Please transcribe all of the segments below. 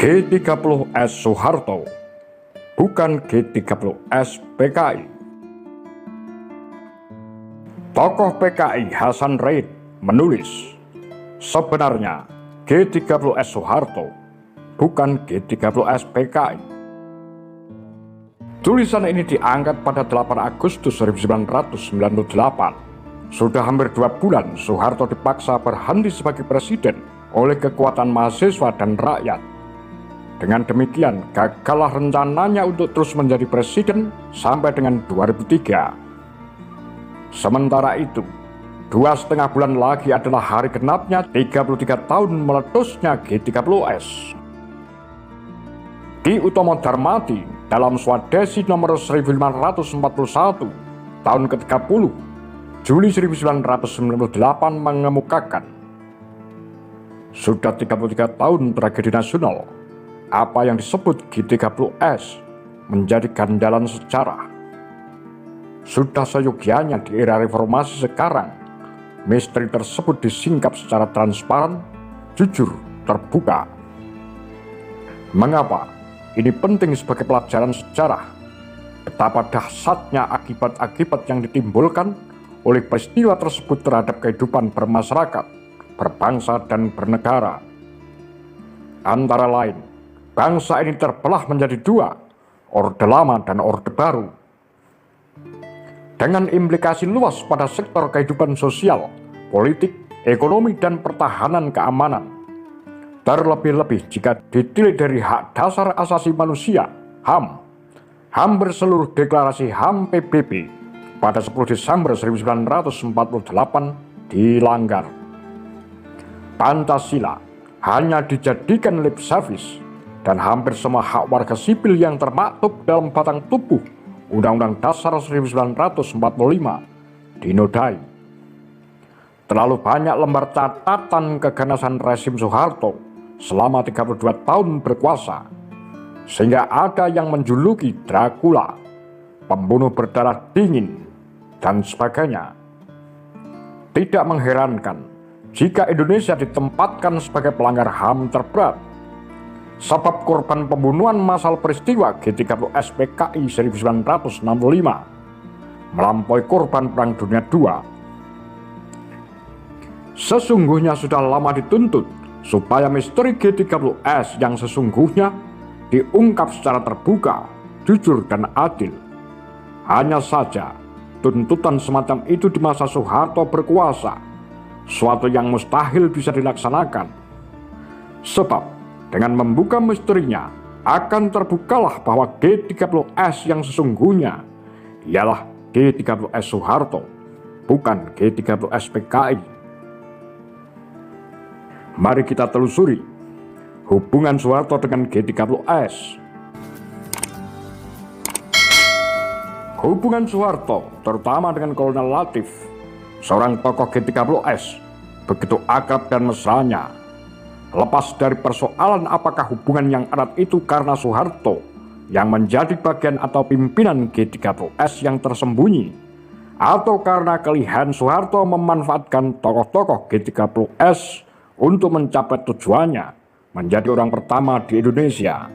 G30S Soeharto, bukan G30S PKI. Tokoh PKI Hasan Reid menulis, sebenarnya G30S Soeharto, bukan G30S PKI. Tulisan ini diangkat pada 8 Agustus 1998. Sudah hampir 2 bulan Soeharto dipaksa berhenti sebagai presiden oleh kekuatan mahasiswa dan rakyat. Dengan demikian, gagallah rencananya untuk terus menjadi presiden sampai dengan 2003. Sementara itu, 2,5 bulan lagi adalah hari genapnya 33 tahun meletusnya G30S. Ki Utomo Darmadi dalam Swadesi nomor 1541 tahun ke-30 Juli 1998 mengemukakan, sudah 33 tahun tragedi nasional, apa yang disebut G30S menjadi ganjalan sejarah. Sudah seyogianya di era reformasi sekarang, misteri tersebut disingkap secara transparan, jujur, terbuka. Mengapa? Ini penting sebagai pelajaran sejarah. Betapa dahsyatnya akibat-akibat yang ditimbulkan oleh peristiwa tersebut terhadap kehidupan bermasyarakat, berbangsa, dan bernegara. Antara lain, bangsa ini terbelah menjadi 2, Orde Lama dan Orde Baru, dengan implikasi luas pada sektor kehidupan sosial, politik, ekonomi, dan pertahanan keamanan. Terlebih-lebih jika ditilik dari hak dasar asasi manusia, HAM, hampir seluruh deklarasi HAM PBB pada 10 Desember 1948 dilanggar. Pancasila hanya dijadikan lip service, dan hampir semua hak warga sipil yang termaktub dalam batang tubuh Undang-Undang Dasar 1945 dinodai. Terlalu banyak lembar catatan keganasan rezim Soeharto selama 32 tahun berkuasa, sehingga ada yang menjuluki Dracula, pembunuh berdarah dingin, dan sebagainya. Tidak mengherankan jika Indonesia ditempatkan sebagai pelanggar HAM terberat, sebab korban pembunuhan massal peristiwa G30S PKI 1965 melampaui korban Perang Dunia II. Sesungguhnya sudah lama dituntut supaya misteri G30S yang sesungguhnya diungkap secara terbuka, jujur, dan adil. Hanya saja tuntutan semacam itu di masa Soeharto berkuasa, suatu yang mustahil bisa dilaksanakan. Sebab dengan membuka misterinya, akan terbukalah bahwa G30S yang sesungguhnya ialah G30S Soeharto, bukan G30S PKI. Mari kita telusuri hubungan Soeharto dengan G30S. Hubungan Soeharto, terutama dengan Kolonel Latif, seorang tokoh G30S, begitu akrab dan mesranya. Lepas dari persoalan apakah hubungan yang erat itu karena Soeharto yang menjadi bagian atau pimpinan G30S yang tersembunyi, atau karena kelihan Soeharto memanfaatkan tokoh-tokoh G30S untuk mencapai tujuannya menjadi orang pertama di Indonesia.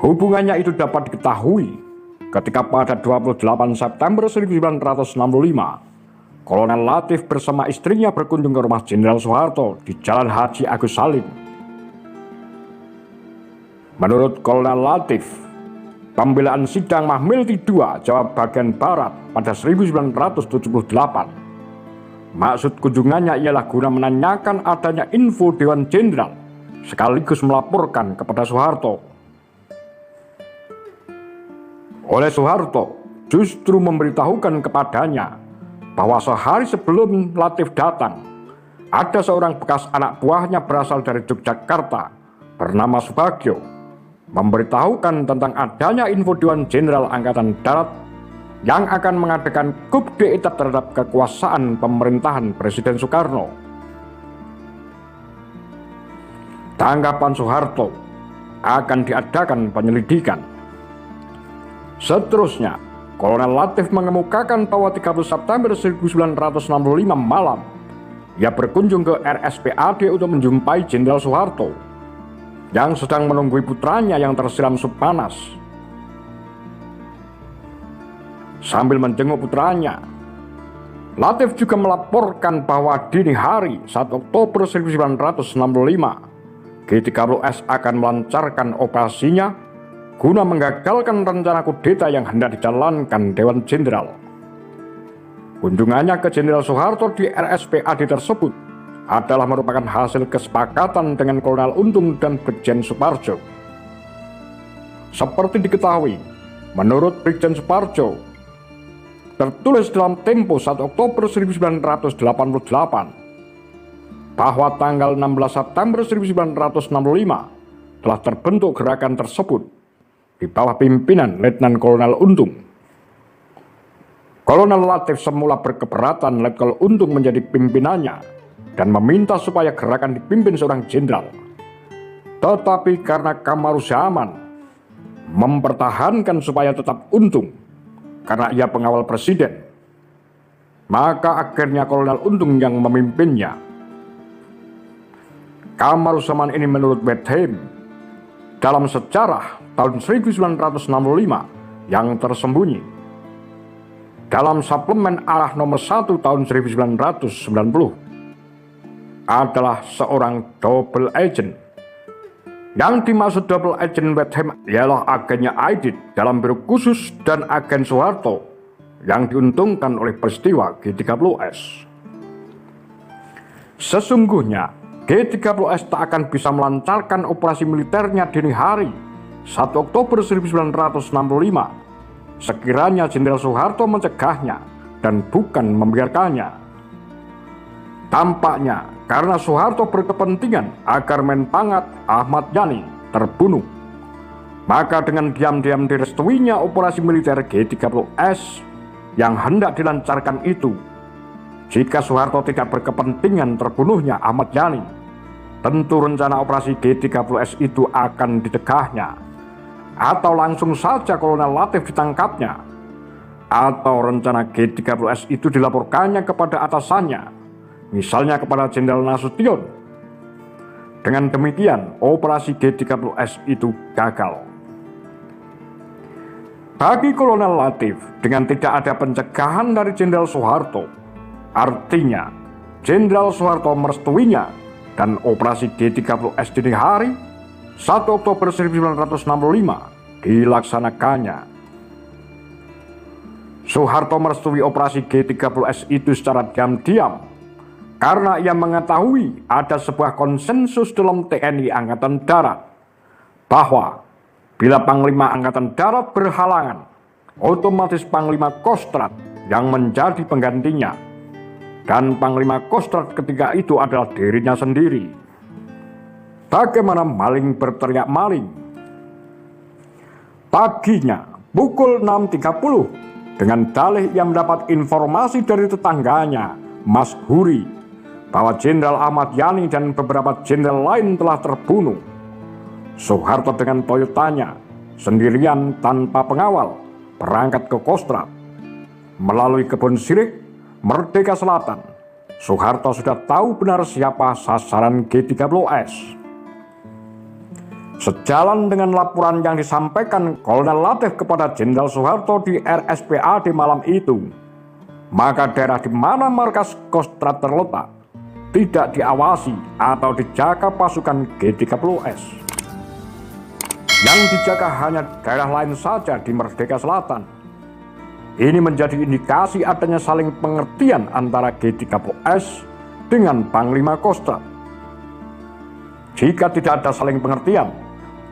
Hubungannya itu dapat diketahui ketika pada 28 September 1965 Kolonel Latif bersama istrinya berkunjung ke rumah Jenderal Soeharto di Jalan Haji Agus Salim. Menurut Kolonel Latif, pembelaan sidang Mahmilti II Jawa bagian Barat pada 1978, maksud kunjungannya ialah guna menanyakan adanya info Dewan Jenderal sekaligus melaporkan kepada Soeharto. Oleh Soeharto justru memberitahukan kepadanya bahwa sehari sebelum Latif datang, ada seorang bekas anak buahnya berasal dari Yogyakarta bernama Subagio memberitahukan tentang adanya info Dewan Jenderal Angkatan Darat yang akan mengadakan coup d'etat terhadap kekuasaan pemerintahan Presiden Soekarno. Tanggapan Soeharto, akan diadakan penyelidikan. Seterusnya, Kolonel Latif mengemukakan bahwa 30 September 1965 malam, ia berkunjung ke RSPAD untuk menjumpai Jenderal Soeharto yang sedang menunggui putranya yang tersiram sup panas. Sambil menjenguk putranya, Latif juga melaporkan bahwa dini hari 1 Oktober 1965, G30S akan melancarkan operasinya guna menggagalkan rencana kudeta yang hendak dijalankan Dewan Jenderal. Kunjungannya ke Jenderal Soeharto di RSPAD tersebut adalah merupakan hasil kesepakatan dengan Kolonel Untung dan Brigjen Suparjo. Seperti diketahui, menurut Brigjen Suparjo, tertulis dalam Tempo 1 Oktober 1988 bahwa tanggal 16 September 1965 telah terbentuk gerakan tersebut di bawah pimpinan Letnan Kolonel Untung. Kolonel Latif semula berkeberatan Letkol Untung menjadi pimpinannya dan meminta supaya gerakan dipimpin seorang jenderal. Tetapi karena Kamaruzaman mempertahankan supaya tetap Untung karena ia pengawal presiden, maka akhirnya Kolonel Untung yang memimpinnya. Kamaruzaman ini menurut Wertheim dalam sejarah tahun 1965 yang tersembunyi dalam suplemen Arah nomor 1 tahun 1990 adalah seorang double agent. Yang dimaksud double agent Wertheim ialah agennya Aidit dalam biro khusus dan agen Soeharto yang diuntungkan oleh peristiwa G30S. Sesungguhnya G30S tak akan bisa melancarkan operasi militernya dini hari 1 Oktober 1965 sekiranya Jenderal Soeharto mencegahnya dan bukan membiarkannya. Tampaknya karena Soeharto berkepentingan agar Menpangat Ahmad Yani terbunuh, maka dengan diam-diam direstuinya operasi militer G30S yang hendak dilancarkan itu. Jika Soeharto tidak berkepentingan terbunuhnya Ahmad Yani, tentu rencana operasi G30S itu akan dicegahnya, atau langsung saja Kolonel Latif ditangkapnya, atau rencana G30S itu dilaporkannya kepada atasannya, misalnya kepada Jenderal Nasution. Dengan demikian, operasi G30S itu gagal. Bagi Kolonel Latif, dengan tidak ada pencegahan dari Jenderal Soeharto, artinya Jenderal Soeharto merestuinya dan operasi G30S dini hari 1 Oktober 1965 dilaksanakannya. Soeharto merestui operasi G30S itu secara diam-diam karena ia mengetahui ada sebuah konsensus dalam TNI Angkatan Darat bahwa bila Panglima Angkatan Darat berhalangan, otomatis Panglima Kostrat yang menjadi penggantinya, dan Panglima Kostrat ketika itu adalah dirinya sendiri. Bagaimana maling berteriak maling? Paginya pukul 6.30 dengan dalih yang mendapat informasi dari tetangganya, Mas Huri, bahwa Jenderal Ahmad Yani dan beberapa jenderal lain telah terbunuh. Soeharto dengan Toyotanya sendirian tanpa pengawal berangkat ke Kostrat. Melalui Kebun Sirih, Merdeka Selatan, Soeharto sudah tahu benar siapa sasaran G30S. Sejalan dengan laporan yang disampaikan Kolonel Latif kepada Jenderal Soeharto di RSPAD malam itu, maka daerah di mana markas Kostrat terletak tidak diawasi atau dijaga pasukan G30S. Yang dijaga hanya daerah lain saja di Merdeka Selatan. Ini menjadi indikasi adanya saling pengertian antara G30S dengan Panglima Kostrat. Jika tidak ada saling pengertian,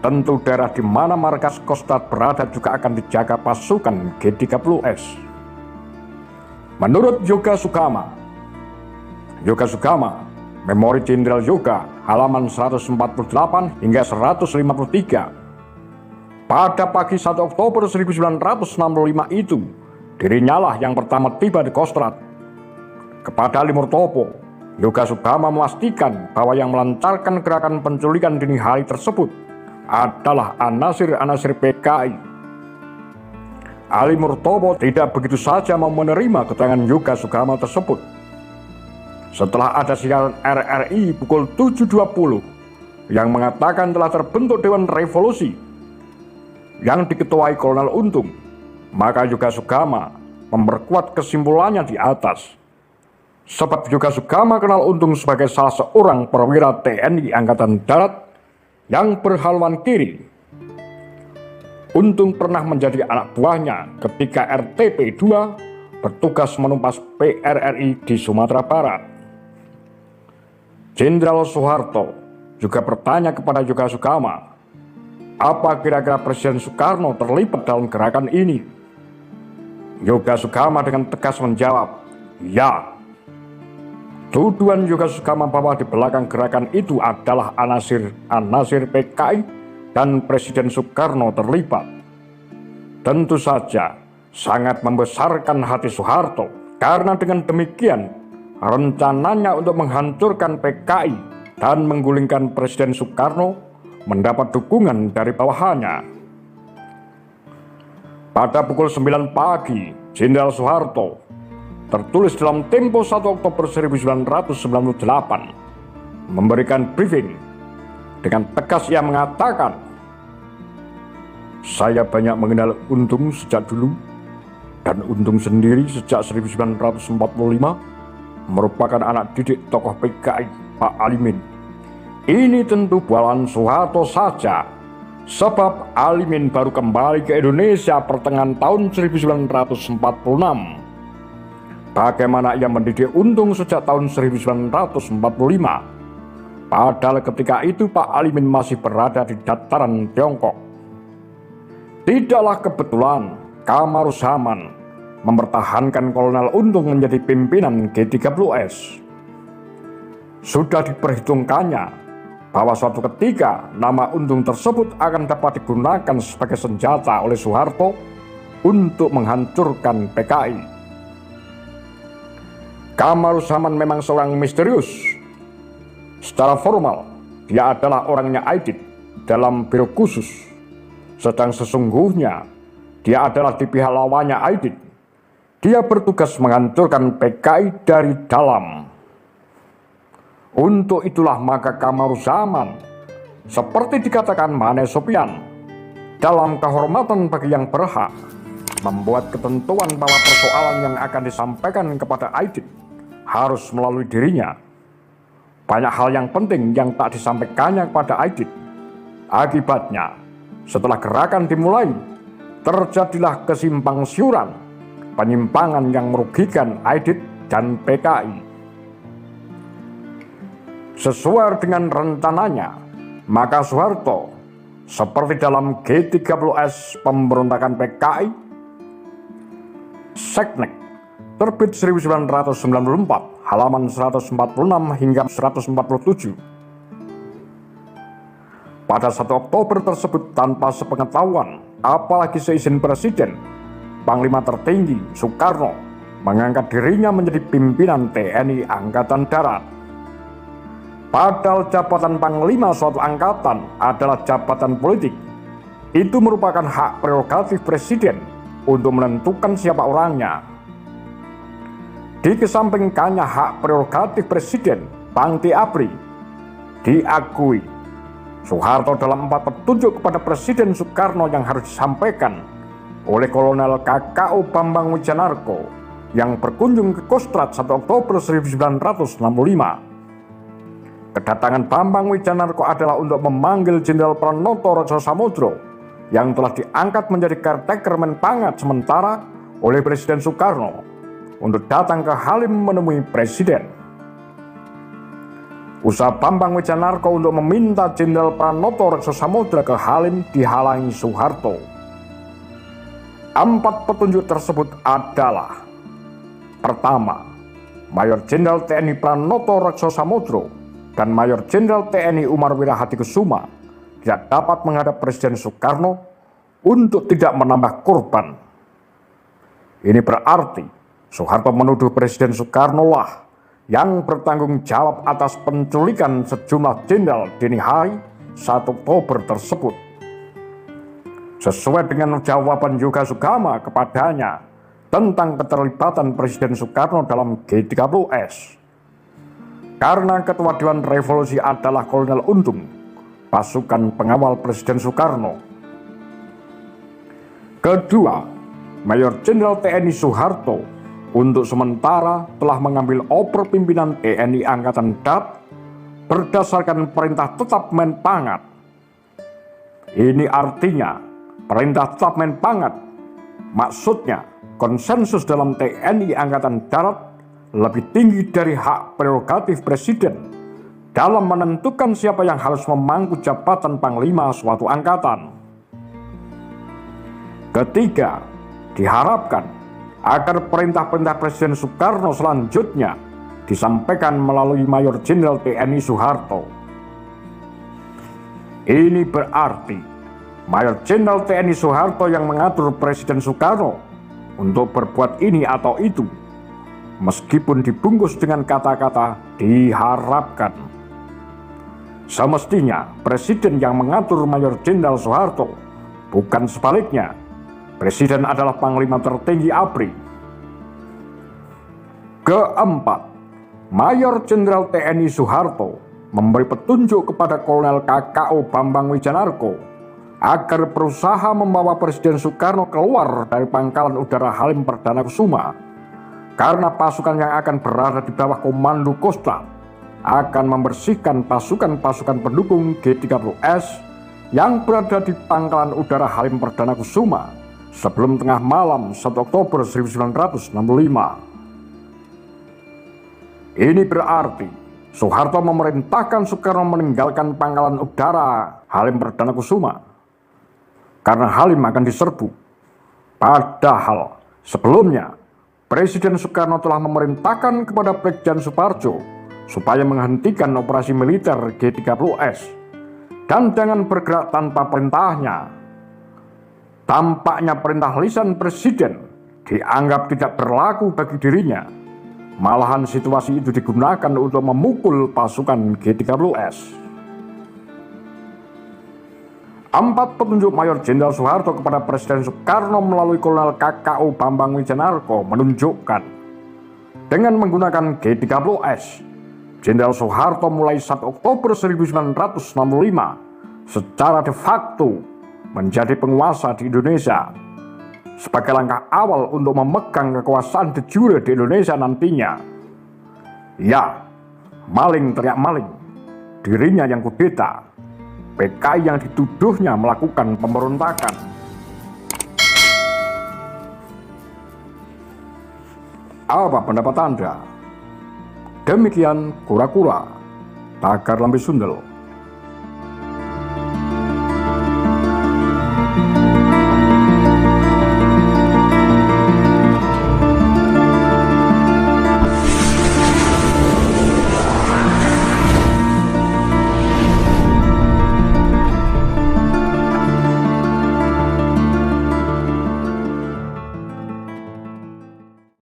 tentu daerah di mana markas Kostrat berada juga akan dijaga pasukan G30S. Menurut Yoga Sugama, Memori Jenderal Yoga, halaman 148 hingga 153. Pada pagi 1 Oktober 1965 itu, dirinya lah yang pertama tiba di Kostrad. Kepada Ali Murtopo, Yoga Sugama memastikan bahwa yang melancarkan gerakan penculikan dini hari tersebut adalah anasir-anasir PKI. Ali Murtopo tidak begitu saja mau menerima keterangan Yoga Sugama tersebut. Setelah ada siaran RRI pukul 7.20 yang mengatakan telah terbentuk Dewan Revolusi yang diketuai Kolonel Untung, maka Yoga Sugama memperkuat kesimpulannya di atas. Sebab Yoga Sugama kenal Untung sebagai salah seorang perwira TNI Angkatan Darat yang berhaluan kiri. Untung pernah menjadi anak buahnya ketika RTP-2 bertugas menumpas PRRI di Sumatera Barat. Jenderal Soeharto juga bertanya kepada Yoga Sugama, apa kira-kira Presiden Soekarno terlibat dalam gerakan ini? Yoga Sugama dengan tegas menjawab, ya. Tuduhan Yoga Sugama bahwa di belakang gerakan itu adalah anasir PKI dan Presiden Soekarno terlibat. Tentu saja sangat membesarkan hati Soeharto, karena dengan demikian rencananya untuk menghancurkan PKI dan menggulingkan Presiden Soekarno mendapat dukungan dari bawahannya. Pada pukul 9 pagi, Jenderal Soeharto tertulis dalam Tempo 1 Oktober 1998 memberikan briefing. Dengan tegas ia mengatakan, saya banyak mengenal Untung sejak dulu, dan Untung sendiri sejak 1945 merupakan anak didik tokoh PKI Pak Alimin. Ini tentu bualan Soeharto saja, sebab Alimin baru kembali ke Indonesia pertengahan tahun 1946. Bagaimana ia mendidik Untung sejak tahun 1945? Padahal ketika itu Pak Alimin masih berada di dataran Tiongkok. Tidaklah kebetulan Kamaruzaman mempertahankan Kolonel Untung menjadi pimpinan G30S. Sudah diperhitungkannya bahwa suatu ketika nama Untung tersebut akan dapat digunakan sebagai senjata oleh Soeharto untuk menghancurkan PKI. Kamaruzaman memang seorang misterius. Secara formal, dia adalah orangnya Aidit dalam biro khusus. Sedang sesungguhnya, dia adalah di pihak lawannya Aidit. Dia bertugas menghancurkan PKI dari dalam. Untuk itulah maka Kamaruzaman, seperti dikatakan Mane Sopian, dalam kehormatan bagi yang berhak, membuat ketentuan bahwa persoalan yang akan disampaikan kepada Aidit harus melalui dirinya. Banyak hal yang penting yang tak disampaikannya kepada Aidit. Akibatnya, setelah gerakan dimulai, terjadilah kesimpang siuran, penyimpangan yang merugikan Aidit dan PKI. Sesuai dengan rencananya, maka Soeharto, seperti dalam G30S pemberontakan PKI, Seknek, terbit 1994, halaman 146 hingga 147. Pada 1 Oktober tersebut tanpa sepengetahuan, apalagi seizin Presiden, Panglima tertinggi Soekarno mengangkat dirinya menjadi pimpinan TNI Angkatan Darat. Padahal jabatan Panglima suatu angkatan adalah jabatan politik. Itu merupakan hak prerogatif Presiden untuk menentukan siapa orangnya. Dikesampingkannya hak prerogatif Presiden, Pangti Abri, diakui Soeharto dalam 4 petunjuk kepada Presiden Soekarno yang harus disampaikan oleh Kolonel KKO Bambang Wijanarko yang berkunjung ke Kostrad 1 Oktober 1965. Kedatangan Bambang Wijanarko adalah untuk memanggil Jenderal Pranoto Rekso Samudro yang telah diangkat menjadi caretaker Menpangat sementara oleh Presiden Soekarno untuk datang ke Halim menemui Presiden. Usaha Bambang Wijanarko untuk meminta Jenderal Pranoto Rekso Samudro ke Halim dihalangi Soeharto. 4 petunjuk tersebut adalah: pertama, Mayor Jenderal TNI Pranoto Rekso Samudro dan Mayor Jenderal TNI Umar Wirahadikusuma tidak dapat menghadap Presiden Soekarno untuk tidak menambah korban. Ini berarti Soeharto menuduh Presiden Soekarno lah yang bertanggung jawab atas penculikan sejumlah jenderal dini hari 1 Oktober tersebut. Sesuai dengan jawaban Yoga Sugama kepadanya tentang keterlibatan Presiden Soekarno dalam G30S. Karena Ketua Dewan Revolusi adalah Kolonel Untung, pasukan pengawal Presiden Soekarno. Kedua, Mayor Jenderal TNI Soeharto untuk sementara telah mengambil oper pimpinan TNI Angkatan Darat berdasarkan perintah tetap Menpangat. Ini artinya perintah tetap Menpangat, maksudnya konsensus dalam TNI Angkatan Darat lebih tinggi dari hak prerogatif Presiden dalam menentukan siapa yang harus memangku jabatan Panglima suatu angkatan. Ketiga, diharapkan agar perintah-perintah Presiden Soekarno selanjutnya disampaikan melalui Mayor Jenderal TNI Soeharto. Ini berarti Mayor Jenderal TNI Soeharto yang mengatur Presiden Soekarno untuk berbuat ini atau itu, meskipun dibungkus dengan kata-kata diharapkan. Semestinya Presiden yang mengatur Mayor Jenderal Soeharto, bukan sebaliknya. Presiden adalah Panglima tertinggi ABRI. Keempat, Mayor Jenderal TNI Soeharto memberi petunjuk kepada Kolonel KKO Bambang Wijanarko agar berusaha membawa Presiden Soekarno keluar dari Pangkalan Udara Halim Perdana Kusuma, karena pasukan yang akan berada di bawah komando Kostrat akan membersihkan pasukan-pasukan pendukung G30S yang berada di Pangkalan Udara Halim Perdana Kusuma sebelum tengah malam 1 Oktober 1965. Ini berarti Soeharto memerintahkan Soekarno meninggalkan Pangkalan Udara Halim Perdana Kusuma karena Halim akan diserbu. Padahal sebelumnya Presiden Soekarno telah memerintahkan kepada Brigjen Suparjo supaya menghentikan operasi militer G30S dan jangan bergerak tanpa perintahnya. Tampaknya perintah lisan Presiden dianggap tidak berlaku bagi dirinya. Malahan situasi itu digunakan untuk memukul pasukan G30S. 4 petunjuk Mayor Jenderal Soeharto kepada Presiden Soekarno melalui Kolonel KKO Bambang Wijanarko menunjukkan dengan menggunakan G30S, Jenderal Soeharto mulai 1 Oktober 1965 secara de facto menjadi penguasa di Indonesia sebagai langkah awal untuk memegang kekuasaan de jure di Indonesia nantinya. Ya, maling teriak maling, dirinya yang kudeta, PKI yang dituduhnya melakukan pemberontakan. Apa pendapat Anda? Demikian kura-kura, tagar lambe sundel.